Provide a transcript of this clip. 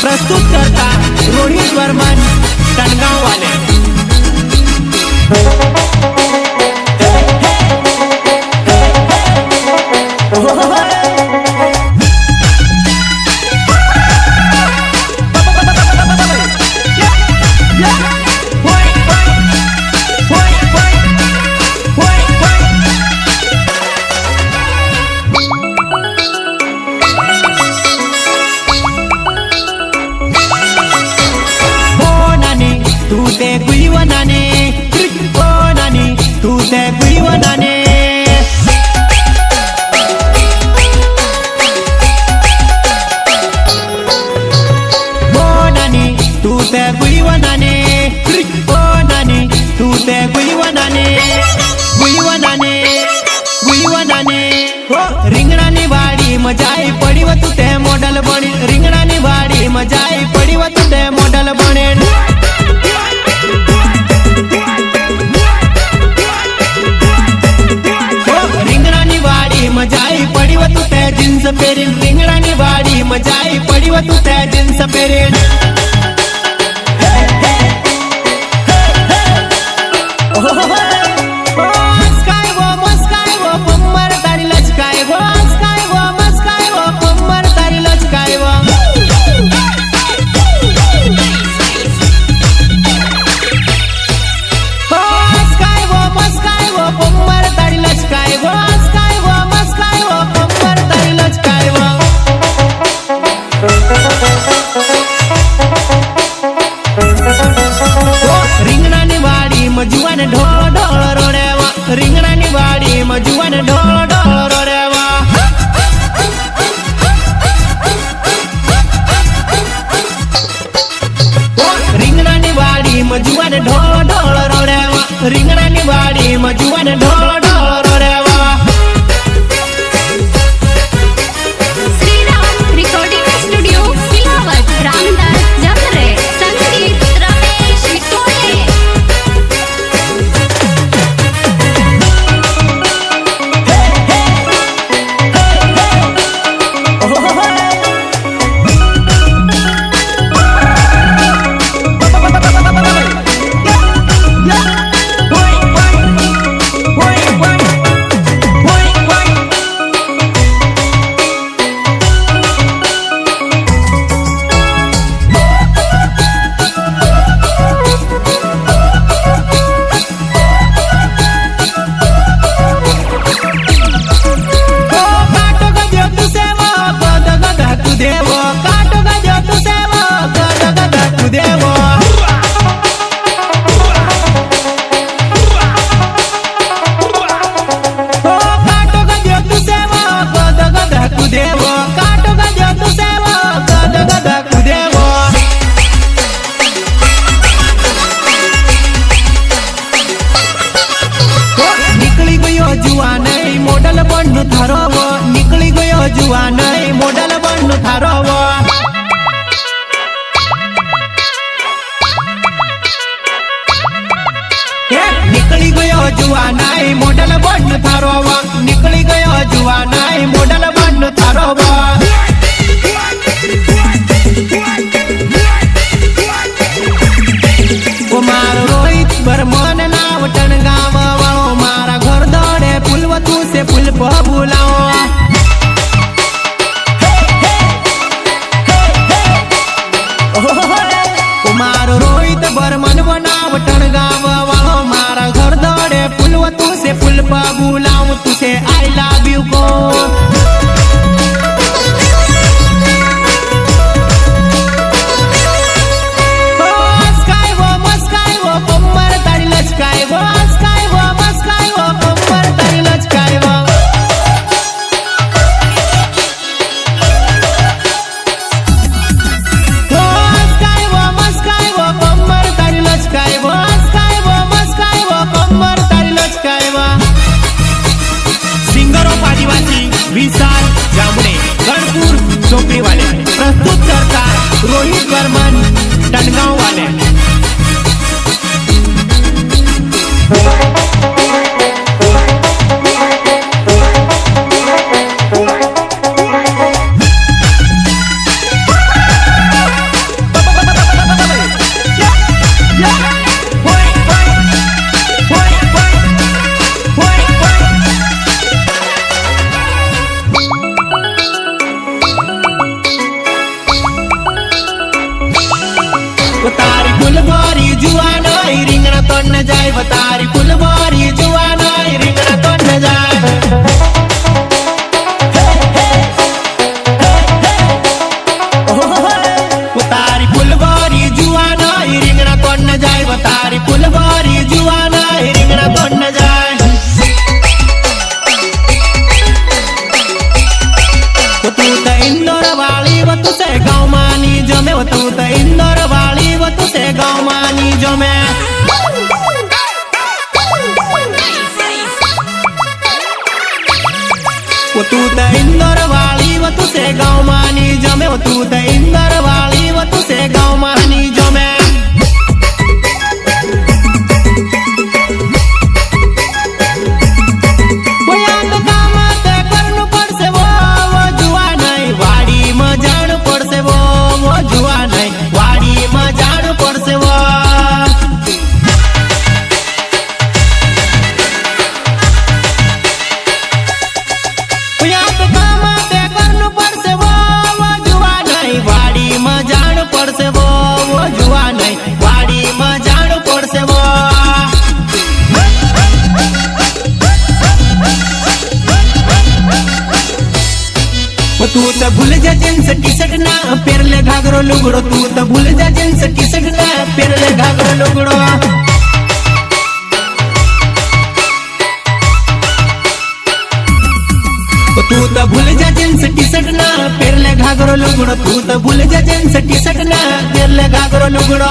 प्रस्तुत करता रोहित वर्मन टणगाव वाले। गुईवनाने ओ नानी तू ते गुईवनाने ओ नानी तू ते गुईवनाने ओ नानी तू ते गुईवनाने गुईवनाने गुईवनाने हो रिंगणानी वाडी मजाई पड़ी व तू ते मॉडल बने रिंगणानी वाडी मजाई पड़ी व तू ते मॉडल बने मजाई पड़ी व तू ते जीन्स पेरीन रिंगणानी वाडी मजाई पड़ी व तू ते जीन्स पेरीन मस्काय वो पम्मर तारी लचकाय वो मस्काय वो पम्मर तारी लचकाय वो मस्काय वो पम्मर तारी लचकाय वो रिंगणानी वाडी मजुवान ढोळ ढोळ रोडेवा रिंगणानी वाडी मजुवान ढोळ ढोळ रोडेवा रिंगणानी वाडी मजुवान ढोळ ढोळ रोडेवा रिंगणानी वाडी मजुवान ढोळ ढोळ रोडेवा मोडल बन्नु थारो वो निकली गयो जुवान मोडल बन्नु थारो वो निकली गयो जुवान मोडल बन्नु थारो वो निकली गयो जुवान मोडल बन्नु थारो वो मारो रोहित वर्मन नाव टणगाव वाळो मारा घर दौड़े पुलव तू से पुल पर बुलाओ मारो रोहित वर्मन बनाव टणगाव वाळो मारा घर दौड़े पुलव तू से पुल पर बुलाओ तुसे तू त इंदोर वाली व तुसे गाँव मानी जमे तू त इंदोर वाली व तुसे गाँव मानी जमे तू त भूल जा जींस टी शर्ट ना पेरले घाघरो लुगड़ो तू त भूल जा जींस टी शर्ट ना पेरले घाघरो लुगड़ो तू त भूल जा जींस टी शर्ट ना पेरले घाघरो लुगड़ो तू त भूल जा जींस टी शर्ट ना पेरले घाघरो लुगड़ो